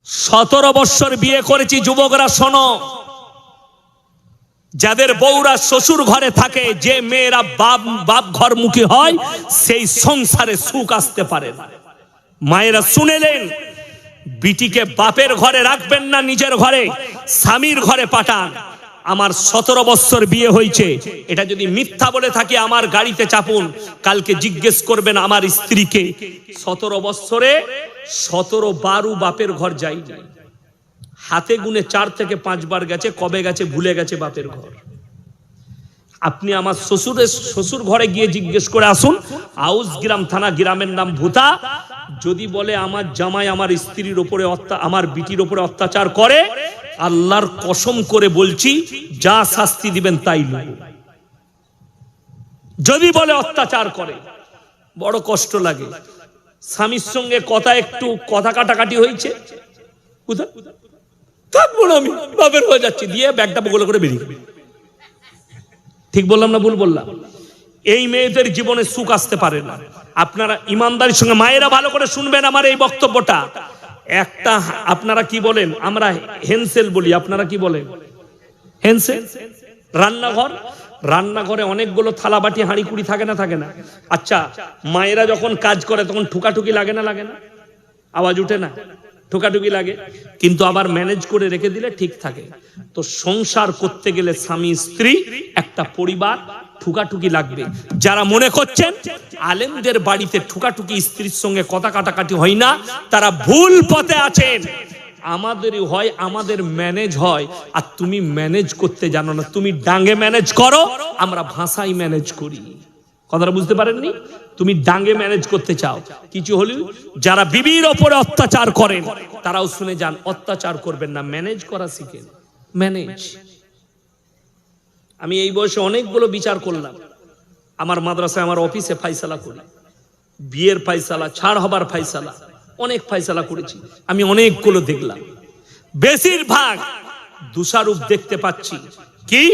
17 বছর বিয়ে করেছি যুবকরা শোনো, যাদের বউরা শ্বশুর ঘরে থাকে, যে মেয়েরা বাপ ঘরমুখী হয়, সেই সংসারে সুখ আসতে পারে না। মায়েরা শুনেলেন, বিটিকে বাপের ঘরে রাখবেন না, নিজের ঘরে স্বামীর ঘরে পাঠান। আমার 17 বছর বিয়ে হয়েছে, এটা যদি মিথ্যা বলে থাকি আমার গাড়িতে চাপুন, কালকে জিজ্ঞেস করবেন আমার স্ত্রীকে 17 বছরে 17 বাপের ঘর যাইনি, হাতে গুনে 4 থেকে 5 বার গেছে, কবে গেছে ভুলে গেছে বাপের ঘর। আপনি আমার শ্বশুর ঘরে গিয়ে জিজ্ঞেস করে আসুন, আউস গ্রাম থানা, গ্রামের নাম ভূতা। যদি বলে আমার জামাই আমার স্ত্রীর উপরে আমার বিটির উপরে অত্যাচার করে, আল্লাহর কসম করে বলছি যা শাস্তি দিবেন তাই নেব। যদি বলে অত্যাচার করে, বড় কষ্ট লাগে। স্বামীর সঙ্গে কথা কাটাকাটি হয়েছে, থাকবো না আমি, বাপের হয়ে যাচ্ছি, দিয়ে ব্যাগটা বগলে করে বেরিয়ে। ঠিক বললাম না ভুল বললাম? এই মেয়েদের জীবনে সুখ আসতে পারে না। আপনারা ইমানদারির সঙ্গে, মায়েরা ভালো করে শুনবেন আমার এই বক্তব্যটা। একটা আপনারা কি বলেন? আমরা হেনসেল বলি, আপনারা কি বলেন? হেনসেল। রান্নাঘরে অনেকগুলো থালা বাটি হাঁড়ি কুড়ি থাকে না? থাকে না? আচ্ছা, মায়েরা যখন কাজ করে তখন ঠুকাঠুকি লাগে না? লাগে না? আওয়াজ উঠে না? ঠোকাঠুকি লাগে, কিন্তু আবার ম্যানেজ করে রেখে দিলে ঠিক থাকে। তো সংসার করতে গেলে স্বামী স্ত্রী একটা পরিবার, ঠুকাঠুকি লাগবে। যারা মনে করছেন আলেমদের বাড়িতে ঠুকাঠুকি স্ত্রীর সঙ্গে কথা কাটাকাটি হয় না, তারা ভুল পথে আছেন। আমাদেরই হয়, আমাদের ম্যানেজ হয়, আর তুমি ম্যানেজ করতে জানো না। তুমি ডাঙ্গে ম্যানেজ করো, আমরা ভাষায় ম্যানেজ করি। কথাটা বুঝতে পারেননি? তুমি ডাঙ্গে ম্যানেজ করতে চাও, কিছু হলে যারা বিবির ওপরে অত্যাচার করেন তারাও শুনে যান, অত্যাচার করবেন না, ম্যানেজ করা শিখেন। ম্যানেজ। আমি এই বয়সে অনেকগুলো বিচার করলাম। আমার মাদ্রাসায়, আমার অফিসে ফাইসালা করি, বিয়ের ফাইসালা, ছাড় হবার ফাইসালা, অনেক ফাইসালা করেছি। আমি অনেকগুলো দেখলাম, বেশিরভাগ দোষারূপ দেখতে পাচ্ছি। কি?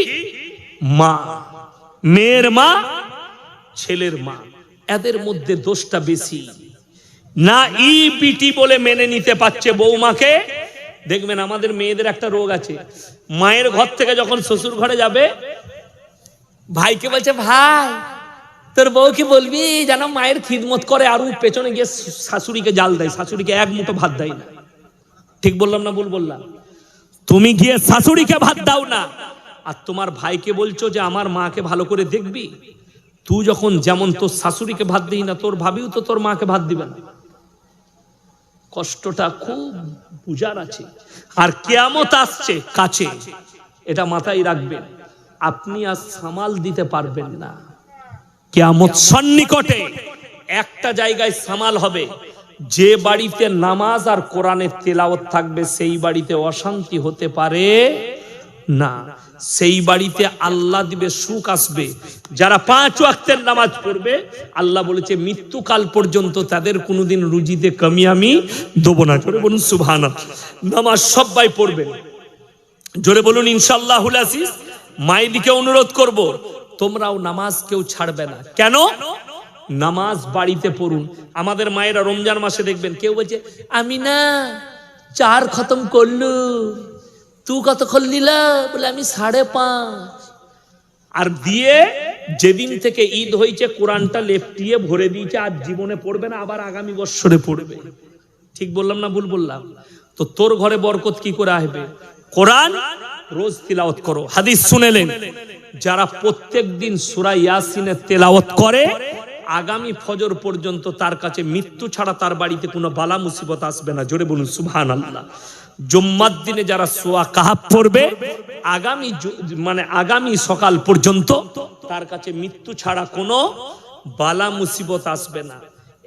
মা, মেয়ের মা, ছেলের মা, এদের মধ্যে দোষটা বেশি। না ই বিটি বলে মেনে নিতে পারছে বৌমাকে। দেখবেন আমাদের মেয়েদের একটা রোগ আছে, মায়ের ঘর থেকে যখন শ্বশুর ঘরে যাবে, ভাইকে বলছে, ভাই তোর বউ কি বলবি জানো মায়ের খিদমত করে, আর পেছনে গিয়ে শাশুড়িকে জাল দেয়, শাশুড়িকে এক মুঠো ভাত দেয় না। ঠিক বললাম না ভুল বললাম? তুমি গিয়ে শাশুড়িকে ভাত দাও না, আর তোমার ভাইকে বলছো যে আমার মাকে ভালো করে দেখবি। তুই যখন যেমন তোর শাশুড়িকে ভাত দিই না, তোর ভাবিও তো তোর মাকে ভাত দিবে না। কষ্টটা খুব বুঝার আছে। আর কিয়ামত আসছে কাছে, এটা মাথায় রাখবেন। আপনি আর সামাল দিতে পারবেন না। কিয়ামত সন্নিকটে। একটা জায়গায় সামাল হবে, যে বাড়িতে নামাজ আর কোরআনের তেলাওয়াত থাকবে সেই বাড়িতে অশান্তি হতে পারে না। সেই বাড়িতে আল্লাহ দিবে, সুখ আসবে। যারা 5 ওয়াক্তের নামাজ পড়বে, আল্লাহ বলেছে মৃত্যুকাল পর্যন্ত তাদের কোনোদিন রুজিতে কমি আমি দেবো না। জোরে বলুন সুবহানাল্লাহ। নামাজ সবাই পড়বে, জোরে বলুন ইনশাআল্লাহুল আজিজ। মায়েদিকে অনুরোধ করব, তোমরাও নামাজ কেউ ছাড়বে না। কেন? নামাজ বাড়িতে পড়ুন। আমাদের মায়েরা রমজান মাসে দেখবেন কেউ বলছে, আমি না 4 খতম করলু, তুই কত করলিলা? বলে আমি 5.5। আর দিয়ে যেদিন থেকে ঈদ হয়েছে কোরআনটা লেপটিয়ে ভরে দিয়েছে, আর জীবনে পড়বে না, আবার আগামী বছরে পড়বে। ঠিক বললাম না ভুল বললাম? তো তোর ঘরে বরকত কি করে আসবে? কোরআন রোজ তিলাওয়াত করো। হাদিস শুনেলেন, যারা প্রত্যেকদিন সূরা ইয়াসিনের তেলাওয়াত করে, আগামী ফজর পর্যন্ত তার কাছে মৃত্যু ছাড়া তার বাড়িতে কোনো বালা মুসিবত আসবে না। জোরে বলুন সুবহানাল্লাহ। জুম্মার দিনে যারা সূরা কাহাফ পড়বে, আগামী সকাল পর্যন্ত তার কাছে মৃত্যু ছাড়া কোনো বালা মুসিবত আসবে না।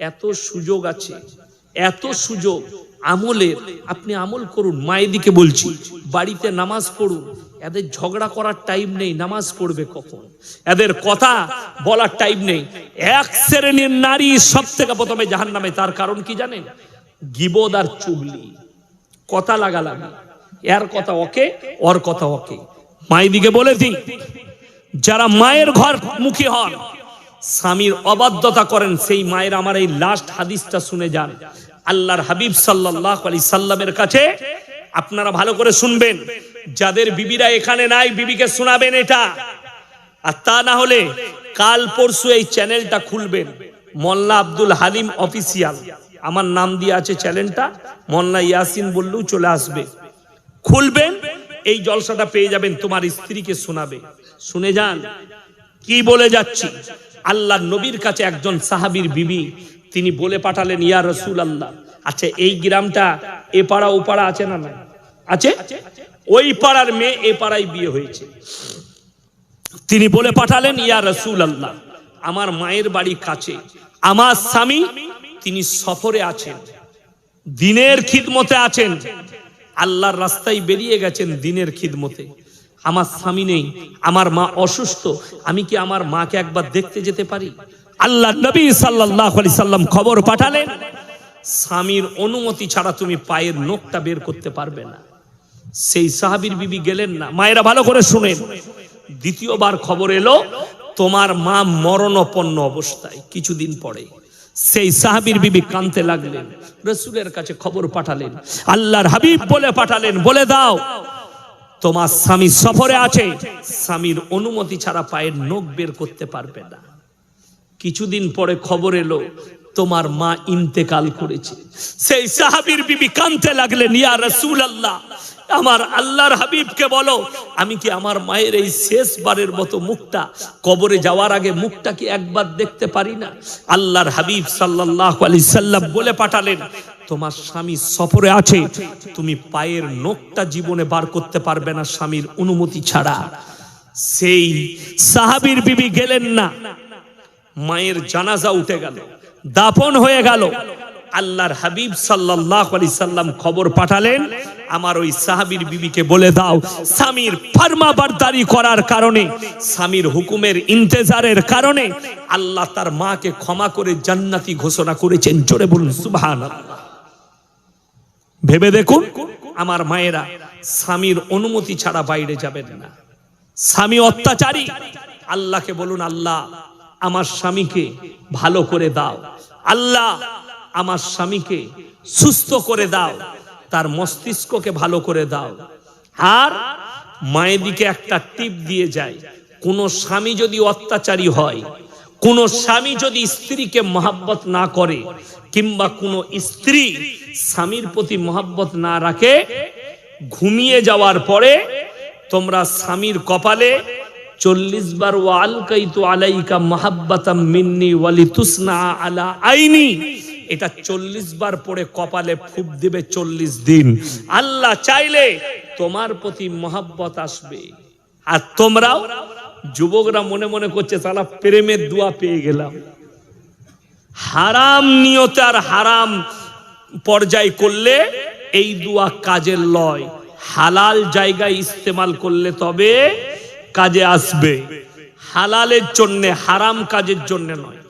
এত সুযোগ আছে, এত সুযোগ আমলের। আপনি আমল করুন। মায়েদিকে বলছি, বাড়িতে নামাজ পড়ুন। এদের ঝগড়া করার টাইম নেই, নামাজ পড়বে কখন? এদের কথা বলার টাইম নেই। এক শ্রেণীর নারী সব থেকে প্রথমে জাহান্নামে। তার কারণ কি জানেন? গীবত আর চুগলি, কথা লাগালাগি। এর কথা ওকে, ওর কথা ওকে। মায়েদিকে বলেছি, যারা মায়ের ঘর মুখী হন, স্বামীর অবাধ্যতা করেন, সেই মায়ের, আমার এই লাস্ট হাদিসটা শুনে যান, আল্লাহর হাবিব সাল্লাল্লাহু আলাইহি সাল্লামের কাছে। আপনারা ভালো করে শুনবেন, যাদের বিবিরা এখানে নাই বিবিকে শোনাবেন এটা। আর তা না হলে কাল পরশু এই চ্যানেলটা খুলবেন, মোল্লা আব্দুল হালিম অফিসিয়াল, আমার নাম দিয়ে আছে চ্যানেলটা, মোল্লা ইয়াসিন বললেও চলে আসবে, খুলবেন, এই জলসাটা পেয়ে যাবেন, তোমার স্ত্রীকে শোনাবে। শুনে যান কি বলে যাচ্ছি। আল্লাহর নবীর কাছে একজন সাহাবীর বিবি, তিনি বলে পাঠালেন, ইয়া রাসূলুল্লাহ, আচ্ছা এই গ্রামটা এ পাড়া ও পাড়া আছে না? নাই আছে। ওই পাড়ার মেয়ে এ পাড়ায় বিয়ে হয়েছে। তিনি বলে পাঠালেন, ইয়া রাসূলুল্লাহ, আমার মায়ের বাড়ি কাছে, আমার স্বামী তিনি সফরে আছেন, দিনের খিদমতে আছেন, আল্লাহর রাস্তায় বেরিয়ে গেছেন দিনের খিদমতে, আমার স্বামী নেই, আমার মা অসুস্থ, আমি কি আমার মাকে একবার দেখতে যেতে পারি? আল্লাহর নবী সাল্লাল্লাহু আলাইহি সাল্লাম খবর পাঠালেন, স্বামীর অনুমতি ছাড়া তুমি পায়ের নখটা বের করতে পারবে না। সেই সাহাবীর বিবি গেলেন না। মায়েরা ভালো করে শুনেন, দ্বিতীয়বার খবর এলো তোমার মা মরণাপন্ন অবস্থায়। কিছুদিন পরে সেই সাহাবীর বিবি কাঁদতে লাগলেন, রাসূলের কাছে খবর পাঠালেন, আল্লাহর হাবিব বলে পাঠালেন, বলে দাও তোমার স্বামী সফরে আছে, স্বামীর অনুমতি ছাড়া পায়ের নখ বের করতে পারবে না। কিছুদিন পরে খবর এলো তোমার মা ইন্তেকাল করেছে। সেই সাহাবীর বিবি কাঁদতে লাগলেন, ইয়া রাসূলুল্লাহ, আমার আল্লাহর হাবিবকে বলো, আমি কি আমার মায়ের এই শেষবারের মতো মুখটা, কবরে যাওয়ার আগে মুখটা কি একবার দেখতে পারি না? আল্লাহর হাবিব সাল্লাল্লাহু আলাইহি সাল্লাম বলে পাঠালেন, তোমার স্বামী সফরে আছে, তুমি পায়ের নখটা জীবনে বার করতে পারবে না স্বামীর অনুমতি ছাড়া। সেই সাহাবীর বিবি গেলেন না। মায়ের জানাজা উঠে গেল, দাফন হয়ে গেল। আল্লাহর হাবিব সাল্লাল্লাহু আলাইহি সাল্লাম খবর পাঠালেন, আমার ওই সাহাবীর বিবিকে বলে দাও, স্বামীর ফরমাবরদারি করার কারণে, স্বামীর হুকুমের ইন্তেজারের কারণে আল্লাহ তার মাকে ক্ষমা করে জান্নাতি ঘোষণা করেছেন। জোরে বলুন সুবহানাল্লাহ। ভেবে দেখুন আমার মায়েরা, স্বামীর অনুমতি ছাড়া বাইরে যাবেন না। স্বামী অত্যাচারী, আল্লাহকে বলুন, আল্লাহ আমার স্বামীকে ভালো করে দাও, আল্লাহ আমার স্বামীকে সুস্থ করে দাও, তার মস্তিষ্ককে ভালো করে দাও। আর মায়ের দিকে একটা টিপ দিয়ে যায়, কোন স্বামী যদি অত্যাচারী হয়, কোন স্বামী যদি স্ত্রীকে মহব্বত না করে, কিংবা কোন স্ত্রী স্বামীর প্রতি মহব্বত না রাখে, ঘুমিয়ে যাওয়ার পরে তোমরা স্বামীর কপালে 40 বার ওয়া আলকাইতু আলাইকা মাহাব্বাতাম মিন্নি ওয়ালিতুসনা আলা আইনি, এটা 40 বার পরে কপালে ফুঁক দিবে 40 দিন। আল্লাহ চাইলে তোমার প্রতি মহব্বত আসবে। আর তোমরাও যুবকরা মনে মনে করছে, সালা প্রেমের দোয়া পেয়ে গেলাম। হারাম নিয়তে আর হারাম পর্যায় করলে এই দোয়া কাজের লয়, হালাল জায়গায় ইস্তেমাল করলে তবে কাজে আসবে। হালালের জন্য, হারাম কাজের জন্য নয়।